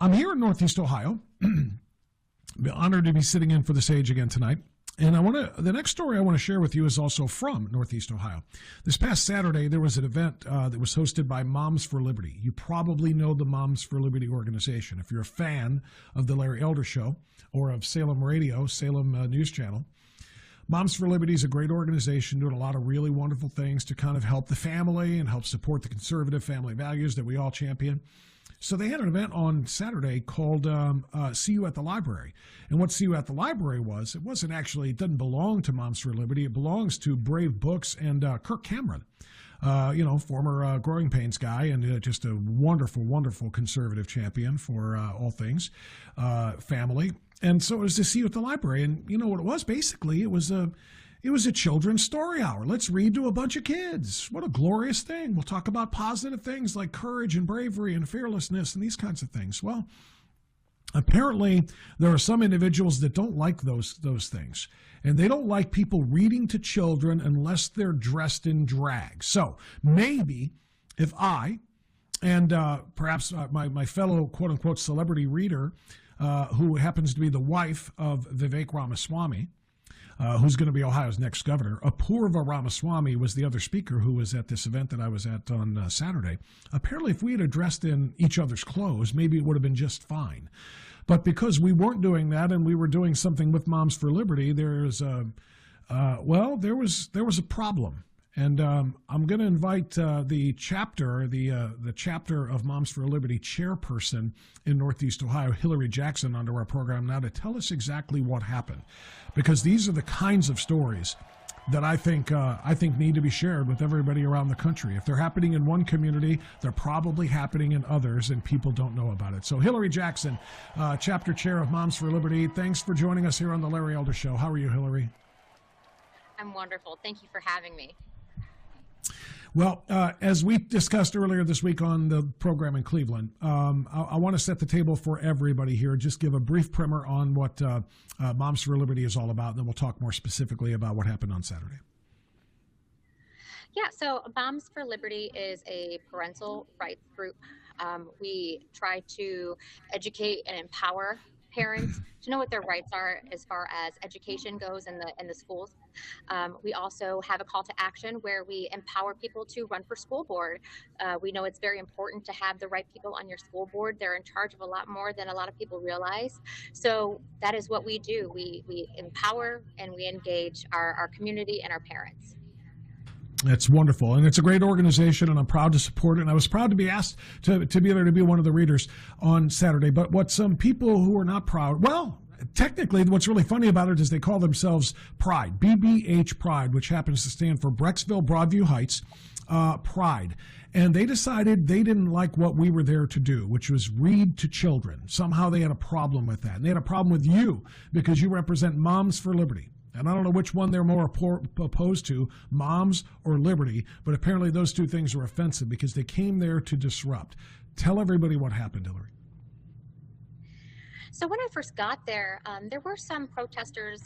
I'm here in Northeast Ohio. I'm honored to be sitting in for the Sage again tonight. And the next story I want to share with you is also from Northeast Ohio. This past Saturday, there was an event that was hosted by Moms for Liberty. You probably know the Moms for Liberty organization. If you're a fan of the Larry Elder Show or of Salem Radio, Salem News Channel, Moms for Liberty is a great organization doing a lot of really wonderful things to kind of help the family and help support the conservative family values that we all champion. So they had an event on Saturday called See You at the Library. And what See You at the Library was, it doesn't belong to Moms for Liberty. It belongs to Brave Books and Kirk Cameron, former Growing Pains guy and just a wonderful, wonderful conservative champion for all things family. And so it was to See You at the Library. And you know what it was? Basically, it was a children's story hour. Let's read to a bunch of kids. What a glorious thing. We'll talk about positive things like courage and bravery and fearlessness and these kinds of things. Well, apparently there are some individuals that don't like those things. And they don't like people reading to children unless they're dressed in drag. So maybe if I and perhaps my fellow quote-unquote celebrity reader, who happens to be the wife of Vivek Ramaswamy, who's going to be Ohio's next governor. Apurva Ramaswamy was the other speaker who was at this event that I was at on Saturday. Apparently, if we had dressed in each other's clothes, maybe it would have been just fine. But because we weren't doing that and we were doing something with Moms for Liberty, there was a problem. And I'm going to invite the chapter of Moms for Liberty chairperson in Northeast Ohio, Hilary Jackson, onto our program now to tell us exactly what happened, because these are the kinds of stories that I think need to be shared with everybody around the country. If they're happening in one community, they're probably happening in others, and people don't know about it. So, Hilary Jackson, chapter chair of Moms for Liberty, thanks for joining us here on the Larry Elder Show. How are you, Hilary? I'm wonderful. Thank you for having me. Well, as we discussed earlier this week on the program in Cleveland, I want to set the table for everybody here. Just give a brief primer on what Moms for Liberty is all about, and then we'll talk more specifically about what happened on Saturday. Yeah, so Moms for Liberty is a parental rights group. We try to educate and empower parents to know what their rights are as far as education goes in the schools. We also have a call to action where we empower people to run for school board. We know it's very important to have the right people on your school board. They're in charge of a lot more than a lot of people realize. So that is what we do. We empower and we engage our community and our parents. It's wonderful, and it's a great organization, and I'm proud to support it. And I was proud to be asked to be there to be one of the readers on Saturday. But what some people who are not proud, well, technically, what's really funny about it is they call themselves Pride, BBH Pride, which happens to stand for Brecksville Broadview Heights Pride. And they decided they didn't like what we were there to do, which was read to children. Somehow they had a problem with that. And they had a problem with you because you represent Moms for Liberty. And I don't know which one they're more opposed to, Moms or Liberty, but apparently those two things were offensive because they came there to disrupt. Tell everybody what happened, Hilary. So when I first got there, there were some protesters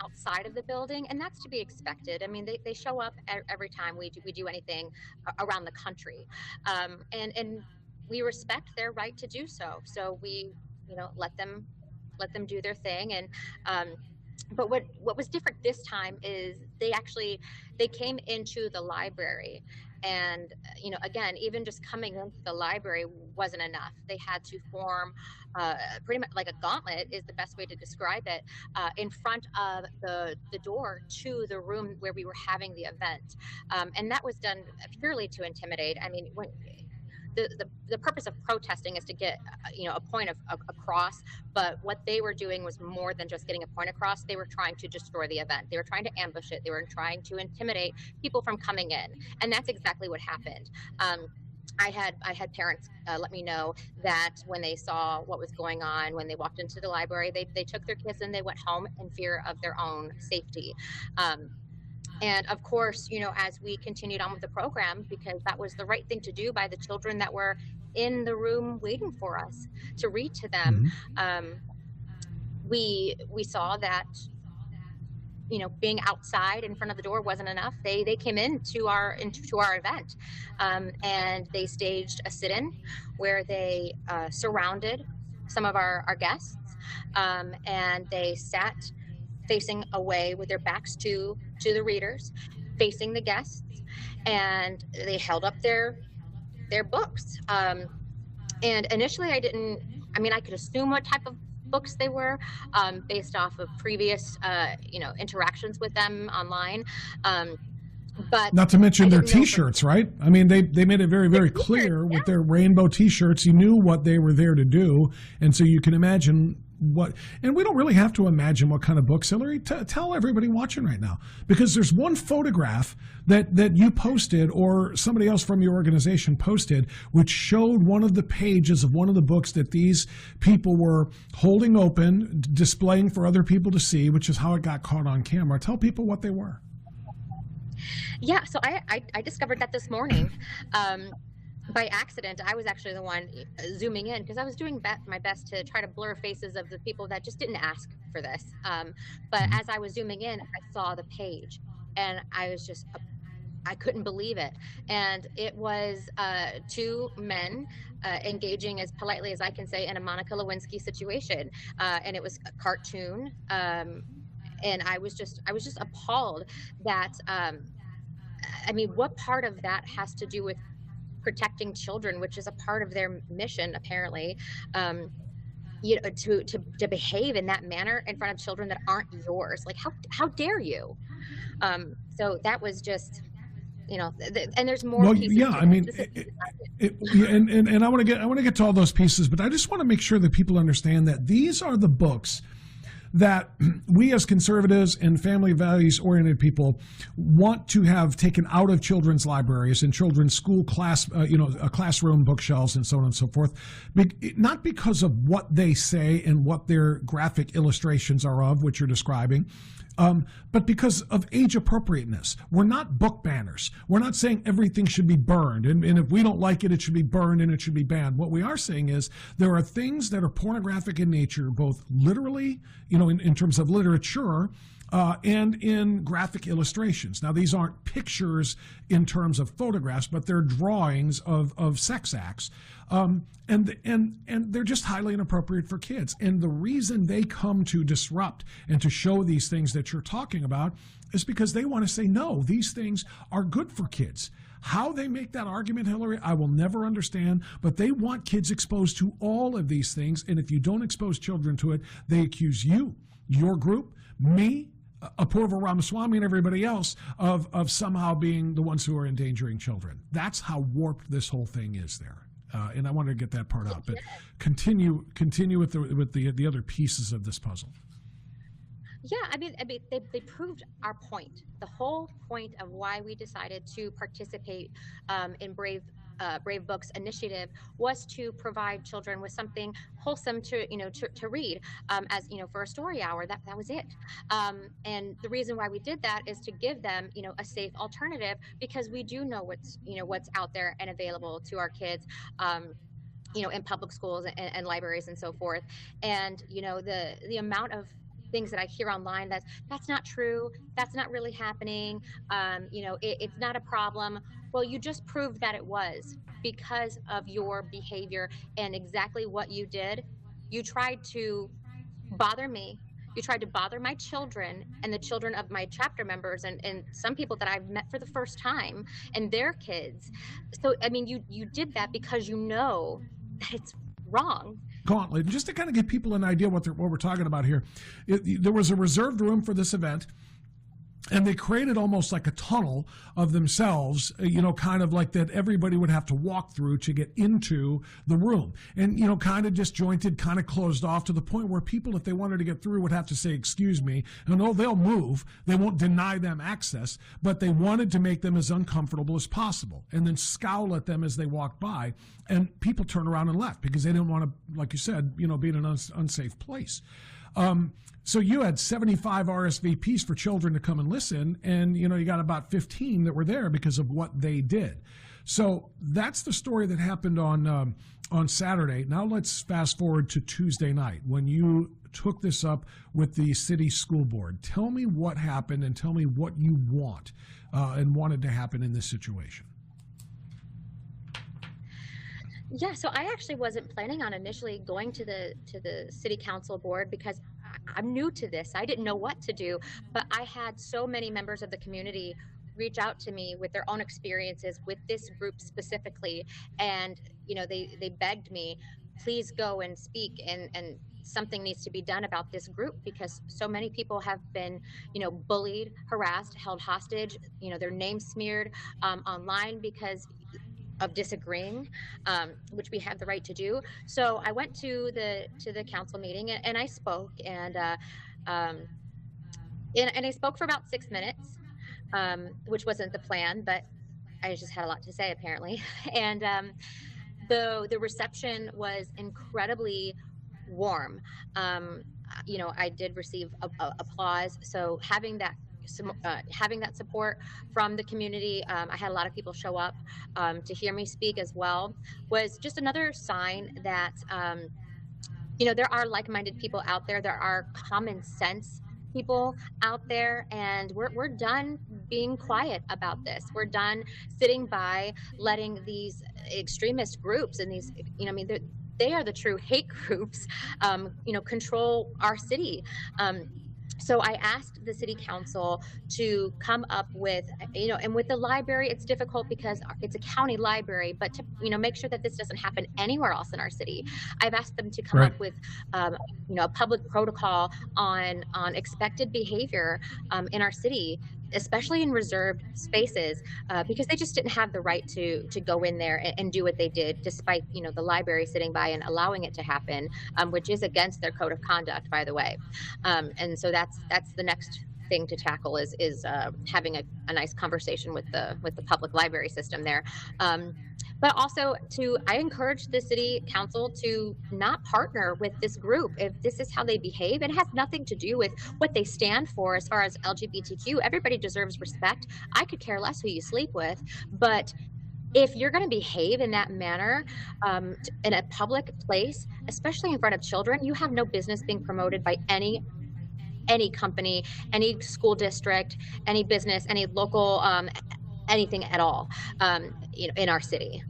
outside of the building, and that's to be expected. I mean, they show up every time we do anything around the country, and we respect their right to do so. So we, let them do their thing. And but what was different this time is they came into the library. And, again, even just coming into the library wasn't enough. They had to form pretty much like a gauntlet is the best way to describe it, in front of the door to the room where we were having the event. And that was done purely to intimidate. I mean, the purpose of protesting is to get, a point across. But what they were doing was more than just getting a point across. They were trying to destroy the event. They were trying to ambush it. They were trying to intimidate people from coming in. And that's exactly what happened. I had parents let me know that when they saw what was going on, when they walked into the library, they took their kids and they went home in fear of their own safety. And of course, as we continued on with the program, because that was the right thing to do by the children that were in the room waiting for us to read to them, we saw that, being outside in front of the door wasn't enough. They came into our event, and they staged a sit-in where they surrounded some of our guests, and they sat facing away with their backs to the readers, facing the guests, and they held up their books. And initially I could assume what type of books they were, based off of previous, interactions with them online. But not to mention their T-shirts, right? I mean, they made it very, very clear with their rainbow T-shirts. You knew what they were there to do, and so you can imagine what. And we don't really have to imagine what kind of books, Hilary. Tell everybody watching right now, because there's one photograph that you posted or somebody else from your organization posted, which showed one of the pages of one of the books that these people were holding open, displaying for other people to see, which is how it got caught on camera. Tell people what they were. Yeah, so I discovered that this morning. By accident. I was actually the one zooming in because I was doing my best to try to blur faces of the people that just didn't ask for this. But as I was zooming in, I saw the page, and I couldn't believe it. And it was two men engaging as politely as I can say in a Monica Lewinsky situation, and it was a cartoon. And I was just appalled that, what part of that has to do with protecting children, which is a part of their mission, apparently, to behave in that manner in front of children that aren't yours. Like, how dare you? So that was just, and there's more. Well, pieces yeah, and I want to get to all those pieces, but I just want to make sure that people understand that these are the books that we as conservatives and family values-oriented people want to have taken out of children's libraries and children's school classroom bookshelves and so on and so forth, not because of what they say and what their graphic illustrations are of, which you're describing, but because of age appropriateness. We're not book banners. We're not saying everything should be burned, and if we don't like it, it should be burned and it should be banned. What we are saying is there are things that are pornographic in nature, both literally, in terms of literature, and in graphic illustrations. Now, these aren't pictures in terms of photographs, but they're drawings of sex acts. And they're just highly inappropriate for kids. And the reason they come to disrupt and to show these things that you're talking about is because they want to say, no, these things are good for kids. How they make that argument, Hilary, I will never understand, but they want kids exposed to all of these things. And if you don't expose children to it, they accuse you, your group, me, Apurva Ramaswamy, and everybody else of somehow being the ones who are endangering children. That's how warped this whole thing is there. And I wanted to get that part out, but continue with the other pieces of this puzzle. Yeah, they proved our point. The whole point of why we decided to participate in Brave Books initiative was to provide children with something wholesome to read, for a story hour. That was it. And the reason why we did that is to give them a safe alternative, because we do know what's out there and available to our kids. In public schools and libraries and so forth. And the amount of things that I hear online that's not true, that's not really happening, it's not a problem. Well, you just proved that it was, because of your behavior and exactly what you did. You tried to bother me, you tried to bother my children and the children of my chapter members and some people that I've met for the first time and their kids. So you did that because you know that it's wrong. Gauntlet. Just to kind of give people an idea what we're talking about here, there was a reserved room for this event, and they created almost like a tunnel of themselves, kind of like that everybody would have to walk through to get into the room. And, kind of disjointed, kind of closed off to the point where people, if they wanted to get through, would have to say, excuse me. And they'll move. They won't deny them access, but they wanted to make them as uncomfortable as possible and then scowl at them as they walked by. And people turned around and left because they didn't want to, like you said, be in an unsafe place. So you had 75 RSVPs for children to come and listen, and you got about 15 that were there because of what they did. So that's the story that happened on Saturday. Now let's fast forward to Tuesday night when you took this up with the city school board. Tell me what happened and tell me what you want and wanted to happen in this situation. Yeah, so I actually wasn't planning on initially going to the city council board because I'm new to this. I didn't know what to do, but I had so many members of the community reach out to me with their own experiences with this group specifically, and they begged me, please go and speak, and something needs to be done about this group because so many people have been bullied, harassed, held hostage, their names smeared online because of disagreeing, which we have the right to do. So I went to the council meeting, and I spoke, and I spoke for about 6 minutes, which wasn't the plan, but I just had a lot to say apparently. And the reception was incredibly warm. I did receive applause. So having that support from the community, I had a lot of people show up to hear me speak as well, was just another sign that there are like-minded people out there. There are common sense people out there, and we're done being quiet about this. We're done sitting by letting these extremist groups and these, they are the true hate groups, control our city. So I asked the city council to come up with, and with the library, it's difficult because it's a county library, but to, make sure that this doesn't happen anywhere else in our city. I've asked them to come up with, a public protocol on expected behavior in our city, especially in reserved spaces, because they just didn't have the right to go in there and do what they did, despite the library sitting by and allowing it to happen, which is against their code of conduct, by the way. And so that's the next thing to tackle is having a nice conversation with the public library system there. But also I encourage the city council to not partner with this group if this is how they behave. It has nothing to do with what they stand for as far as LGBTQ. Everybody deserves respect. I could care less who you sleep with, but if you're going to behave in that manner in a public place, especially in front of children, you have no business being promoted by any company, any school district, any business, any local, anything at all, in our city.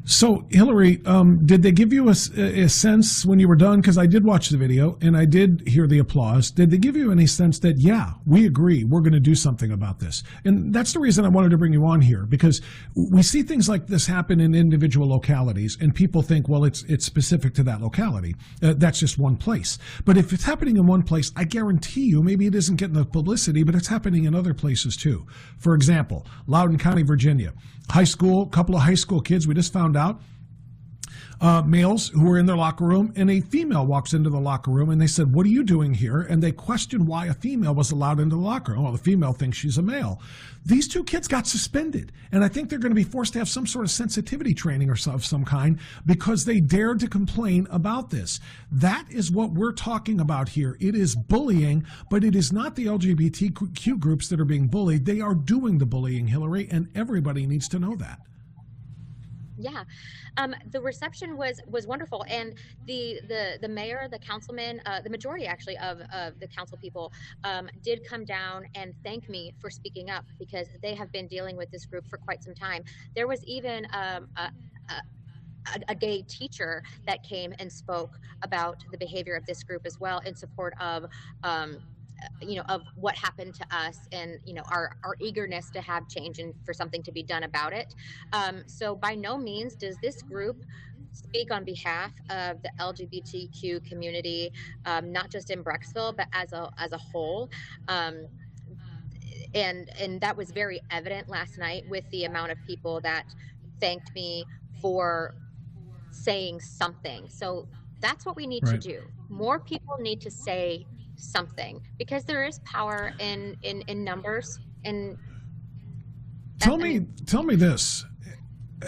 So, Hilary, did they give you a sense when you were done? Because I did watch the video and I did hear the applause. Did they give you any sense that, yeah, we agree, we're going to do something about this? And that's the reason I wanted to bring you on here, because we see things like this happen in individual localities and people think, well, it's specific to that locality. That's just one place. But if it's happening in one place, I guarantee you, maybe it isn't getting the publicity, but it's happening in other places too. For example, Loudoun County, Virginia, couple of high school kids, we just found out, males who were in their locker room, and a female walks into the locker room, and they said, what are you doing here? And they questioned why a female was allowed into the locker room. Well, the female thinks she's a male. These two kids got suspended, and I think they're going to be forced to have some sort of sensitivity training of some kind because they dared to complain about this. That is what we're talking about here. It is bullying, but it is not the LGBTQ groups that are being bullied. They are doing the bullying, Hilary, and everybody needs to know that. Yeah, the reception was wonderful, and the mayor, the councilman, the majority actually of the council people did come down and thank me for speaking up because they have been dealing with this group for quite some time. There was even a gay teacher that came and spoke about the behavior of this group as well in support of of what happened to us and, our eagerness to have change and for something to be done about it. So by no means does this group speak on behalf of the LGBTQ community, not just in Brecksville, but as a whole. And that was very evident last night with the amount of people that thanked me for saying something. So that's what we need to do. More people need to say something because there is power in numbers. And tell me this: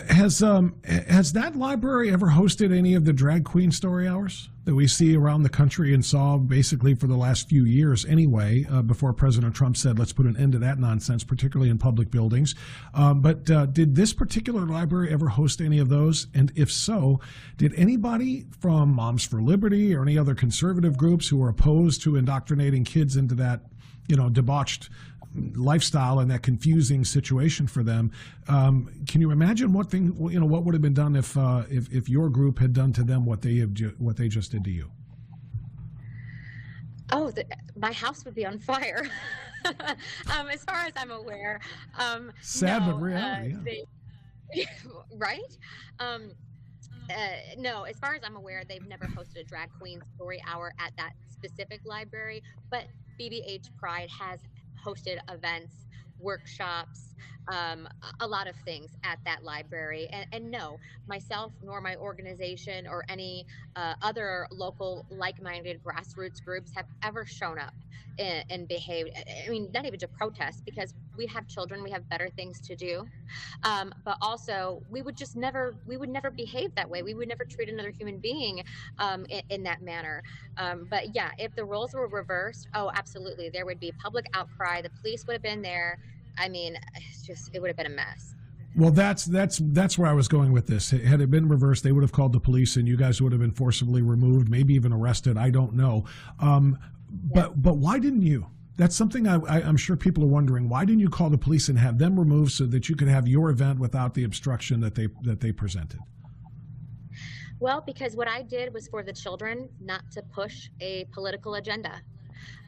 has that library ever hosted any of the drag queen story hours that we see around the country and saw basically for the last few years anyway, before President Trump said, let's put an end to that nonsense, particularly in public buildings. But did this particular library ever host any of those? And if so, did anybody from Moms for Liberty or any other conservative groups who are opposed to indoctrinating kids into that, debauched lifestyle and that confusing situation for them. Can you imagine what would have been done if your group had done to them what they just did to you? Oh, my house would be on fire. As far as I'm aware. Sad, no, but reality. Right? No, as far as I'm aware, they've never hosted a drag queen story hour at that specific library, but BBH Pride has hosted events, workshops, a lot of things at that library. And no, myself nor my organization or any other local like-minded grassroots groups have ever shown up and behaved. I mean, not even to protest, because we have children, we have better things to do. But also, we would never behave that way. We would never treat another human being in that manner. But yeah, if the roles were reversed, oh, absolutely, there would be public outcry. The police would have been there. I mean, it would have been a mess. Well, that's where I was going with this. Had it been reversed, they would have called the police, and you guys would have been forcibly removed, maybe even arrested. I don't know. But why didn't you? That's something I'm sure people are wondering. Why didn't you call the police and have them removed so that you could have your event without the obstruction that they presented? Well, because what I did was for the children, not to push a political agenda.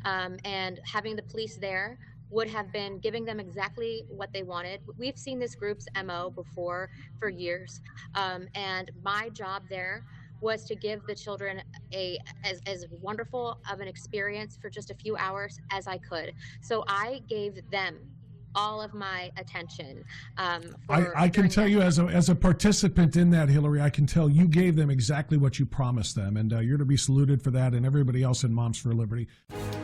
And having the police there would have been giving them exactly what they wanted. We've seen this group's MO before for years. And my job there was to give the children as wonderful of an experience for just a few hours as I could. So I gave them all of my attention. I can tell you as a participant in that, Hilary, I can tell you gave them exactly what you promised them, and you're to be saluted for that, and everybody else in Moms for Liberty.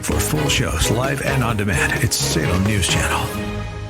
For full shows, live and on demand, it's Salem News Channel.